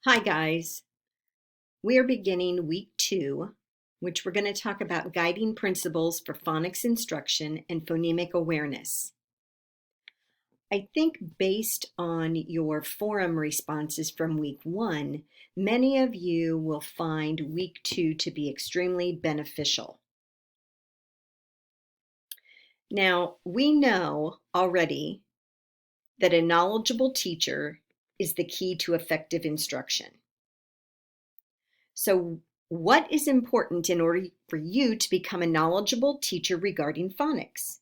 Hi guys, we are beginning week 2, which we're going to talk about guiding principles for phonics instruction and phonemic awareness. I think based on your forum responses from week 1, many of you will find week 2 to be extremely beneficial. Now, we know already that a knowledgeable teacher is the key to effective instruction. So what is important in order for you to become a knowledgeable teacher regarding phonics?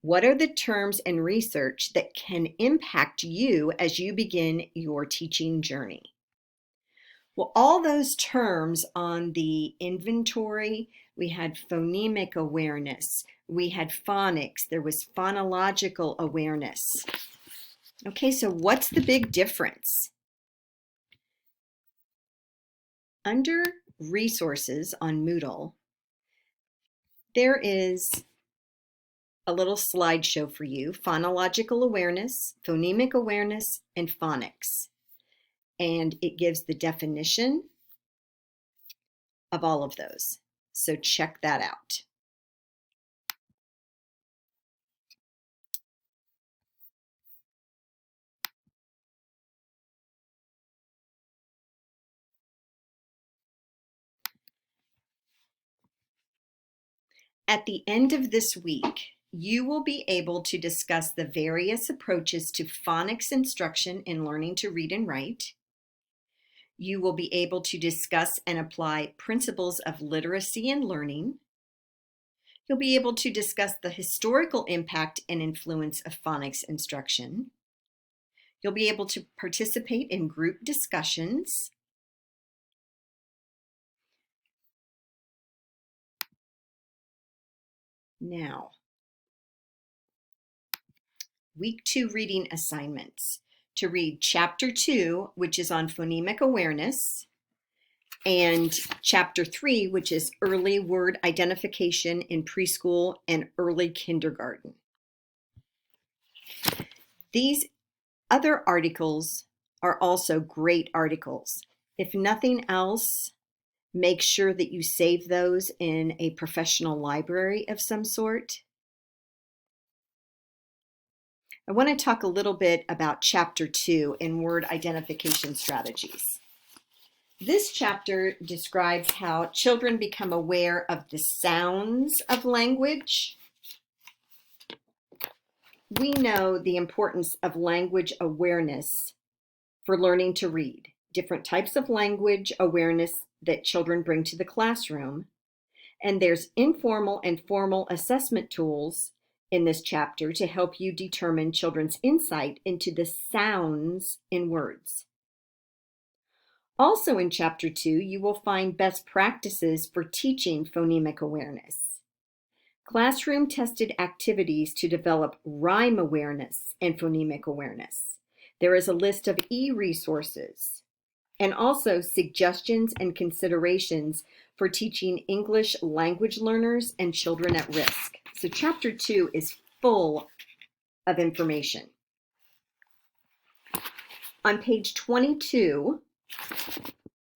What are the terms and research that can impact you as you begin your teaching journey? Well, all those terms on the inventory, we had phonemic awareness, we had phonics, there was phonological awareness. Okay, so what's the big difference? Under resources on Moodle, there is a little slideshow for you: phonological awareness, phonemic awareness, and phonics. And it gives the definition of all of those. So check that out. At the end of this week, you will be able to discuss the various approaches to phonics instruction in learning to read and write. You will be able to discuss and apply principles of literacy and learning. You'll be able to discuss the historical impact and influence of phonics instruction. You'll be able to participate in group discussions. Now, week 2 reading assignments: to read chapter 2, which is on phonemic awareness, and chapter 3, which is early word identification in preschool and early kindergarten. These other articles are also great articles. If nothing else, make sure that you save those in a professional library of some sort. I want to talk a little bit about chapter 2 in word identification strategies. This chapter describes how children become aware of the sounds of language. We know the importance of language awareness for learning to read, different types of language awareness that children bring to the classroom, and there's informal and formal assessment tools in this chapter to help you determine children's insight into the sounds in words. Also in chapter 2, you will find best practices for teaching phonemic awareness, classroom tested activities to develop rhyme awareness and phonemic awareness. There is a list of e-resources, and also suggestions and considerations for teaching English language learners and children at risk. So chapter 2 is full of information. On page 22,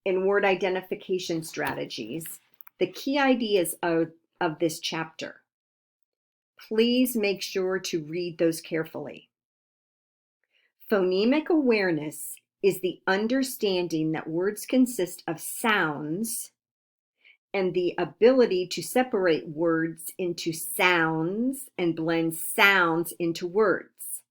in word identification strategies, the key ideas of this chapter. Please make sure to read those carefully. Phonemic awareness is the understanding that words consist of sounds and the ability to separate words into sounds and blend sounds into words.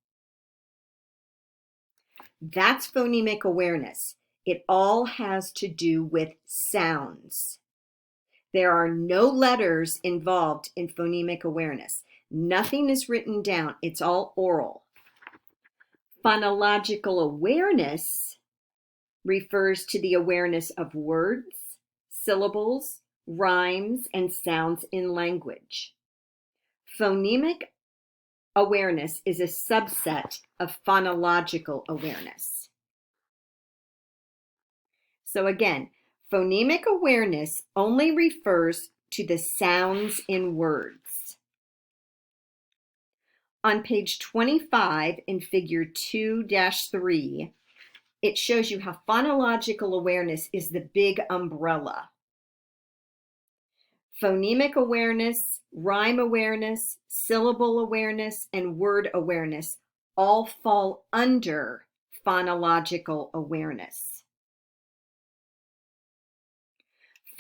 That's phonemic awareness. It all has to do with sounds. There are no letters involved in phonemic awareness. Nothing is written down. It's all oral. Phonological awareness refers to the awareness of words, syllables, rhymes, and sounds in language. Phonemic awareness is a subset of phonological awareness. So again, phonemic awareness only refers to the sounds in words. On page 25 in figure 2-3, it shows you how phonological awareness is the big umbrella. Phonemic awareness, rhyme awareness, syllable awareness, and word awareness all fall under phonological awareness.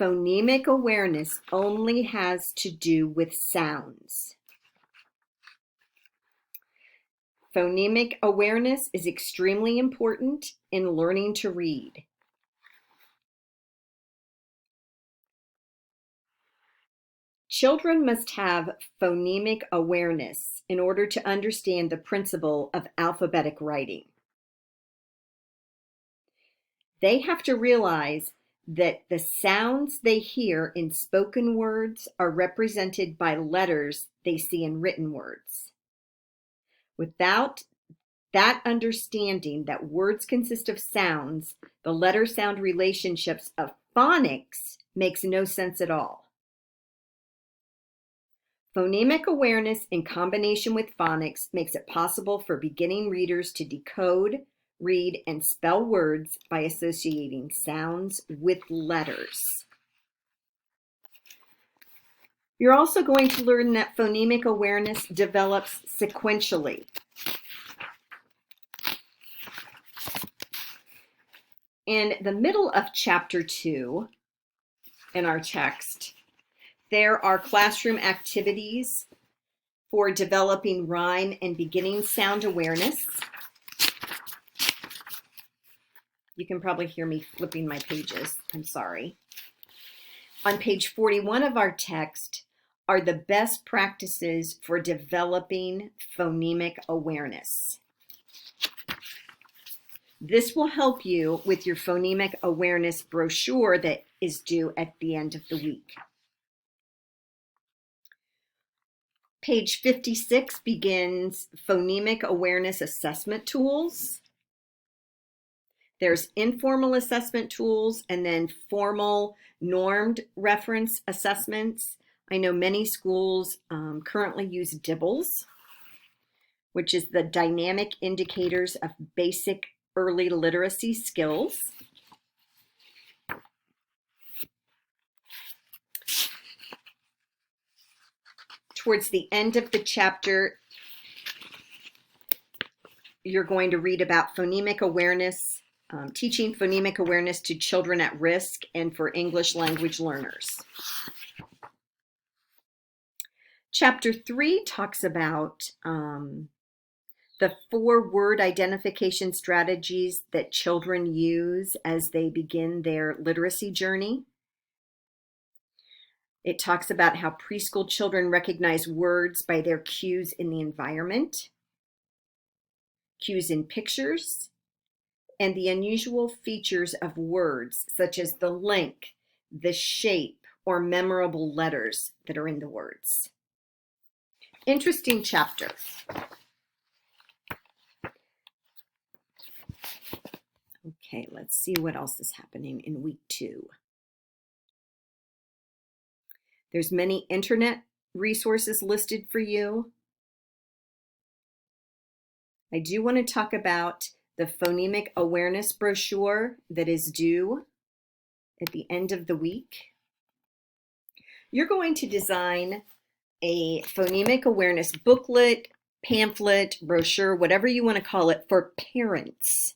Phonemic awareness only has to do with sounds. Phonemic awareness is extremely important in learning to read. Children must have phonemic awareness in order to understand the principle of alphabetic writing. They have to realize that the sounds they hear in spoken words are represented by letters they see in written words. Without that understanding that words consist of sounds, the letter-sound relationships of phonics makes no sense at all. Phonemic awareness in combination with phonics makes it possible for beginning readers to decode, read, and spell words by associating sounds with letters. You're also going to learn that phonemic awareness develops sequentially. In the middle of chapter 2 in our text, there are classroom activities for developing rhyme and beginning sound awareness. You can probably hear me flipping my pages. I'm sorry. On page 41 of our text are the best practices for developing phonemic awareness. This will help you with your phonemic awareness brochure that is due at the end of the week. Page 56 begins phonemic awareness assessment tools. There's informal assessment tools and then formal normed reference assessments. I know many schools currently use DIBELS, which is the Dynamic Indicators of Basic Early Literacy Skills. Towards the end of the chapter, you're going to read about phonemic awareness, teaching phonemic awareness to children at risk and for English language learners. Chapter 3 talks about the 4 word identification strategies that children use as they begin their literacy journey. It talks about how preschool children recognize words by their cues in the environment, cues in pictures, and the unusual features of words, such as the length, the shape, or memorable letters that are in the words. Interesting chapter. Okay, let's see what else is happening in week 2. There's many internet resources listed for you. I do want to talk about the phonemic awareness brochure that is due at the end of the week. You're going to design a phonemic awareness booklet, pamphlet, brochure, whatever you want to call it, for parents.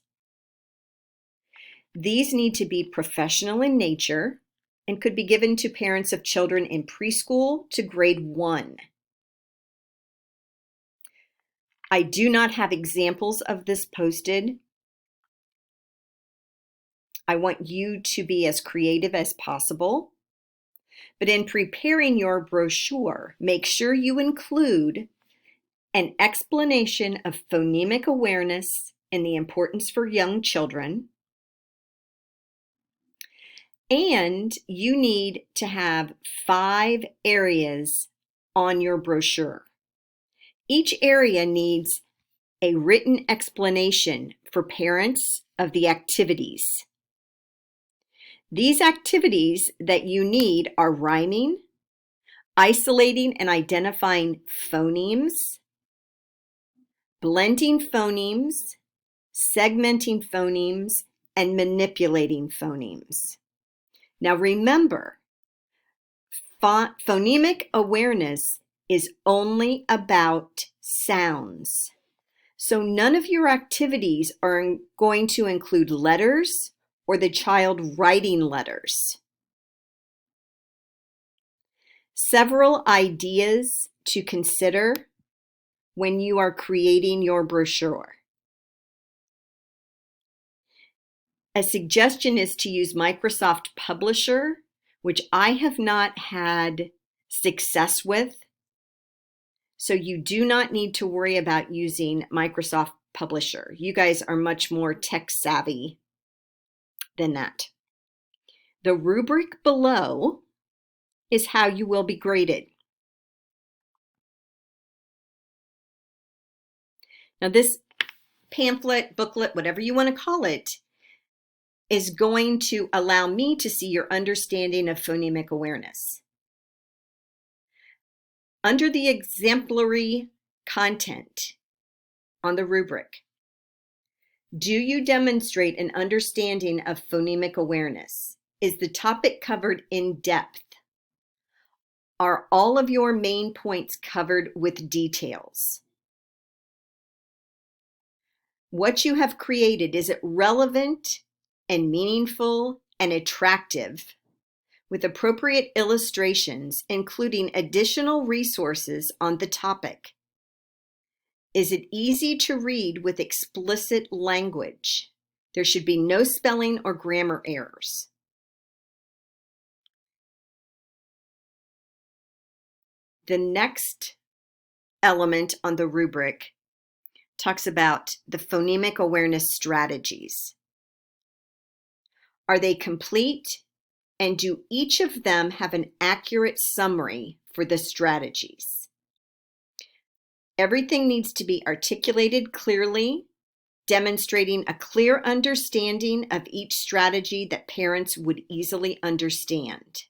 These need to be professional in nature and could be given to parents of children in preschool to grade 1. I do not have examples of this posted. I want you to be as creative as possible. But in preparing your brochure, make sure you include an explanation of phonemic awareness and the importance for young children. And you need to have 5 areas on your brochure. Each area needs a written explanation for parents of the activities. These activities that you need are rhyming, isolating and identifying phonemes, blending phonemes, segmenting phonemes, and manipulating phonemes. Now remember, phonemic awareness is only about sounds. So none of your activities are going to include letters or the child writing letters. Several ideas to consider when you are creating your brochure. A suggestion is to use Microsoft Publisher, which I have not had success with. So you do not need to worry about using Microsoft Publisher. You guys are much more tech savvy than that. The rubric below is how you will be graded. Now this pamphlet, booklet, whatever you want to call it, is going to allow me to see your understanding of phonemic awareness. Under the exemplary content on the rubric, do you demonstrate an understanding of phonemic awareness? Is the topic covered in depth? Are all of your main points covered with details? What you have created, is it relevant and meaningful and attractive with appropriate illustrations, including additional resources on the topic? Is it easy to read with explicit language? There should be no spelling or grammar errors. The next element on the rubric talks about the phonemic awareness strategies. Are they complete? And do each of them have an accurate summary for the strategies? Everything needs to be articulated clearly, demonstrating a clear understanding of each strategy that parents would easily understand.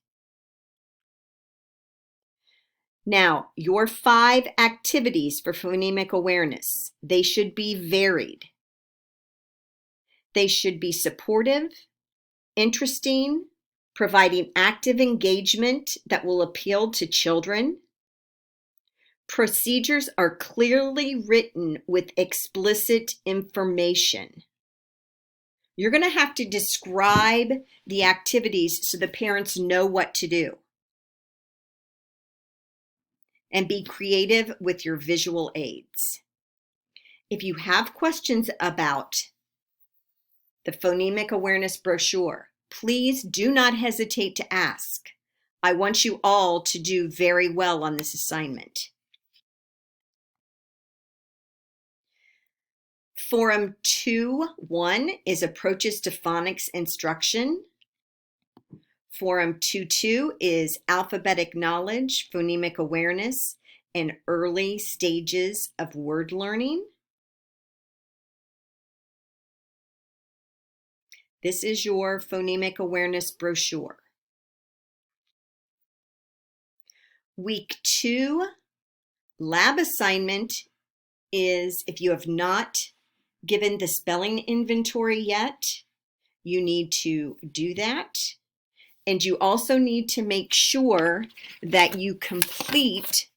Now, your 5 activities for phonemic awareness, they should be varied. They should be supportive, interesting, providing active engagement that will appeal to children. Procedures are clearly written with explicit information. You're going to have to describe the activities so the parents know what to do. And be creative with your visual aids. If you have questions about the phonemic awareness brochure, please do not hesitate to ask. I want you all to do very well on this assignment. Forum 2.1 is Approaches to Phonics Instruction. Forum 2.2 is Alphabetic Knowledge, Phonemic Awareness, and Early Stages of Word Learning. This is your phonemic awareness brochure. Week 2 lab assignment is, if you have not given the spelling inventory yet, you need to do that. And you also need to make sure that you complete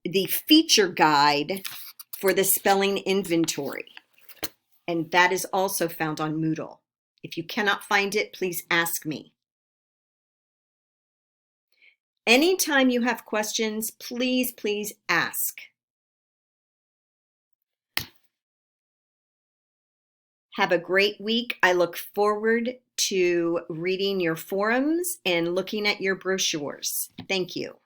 the feature guide for the spelling inventory. And that is also found on Moodle. If you cannot find it, please ask me. Anytime you have questions, please ask. Have a great week. I look forward to reading your forums and looking at your brochures. Thank you.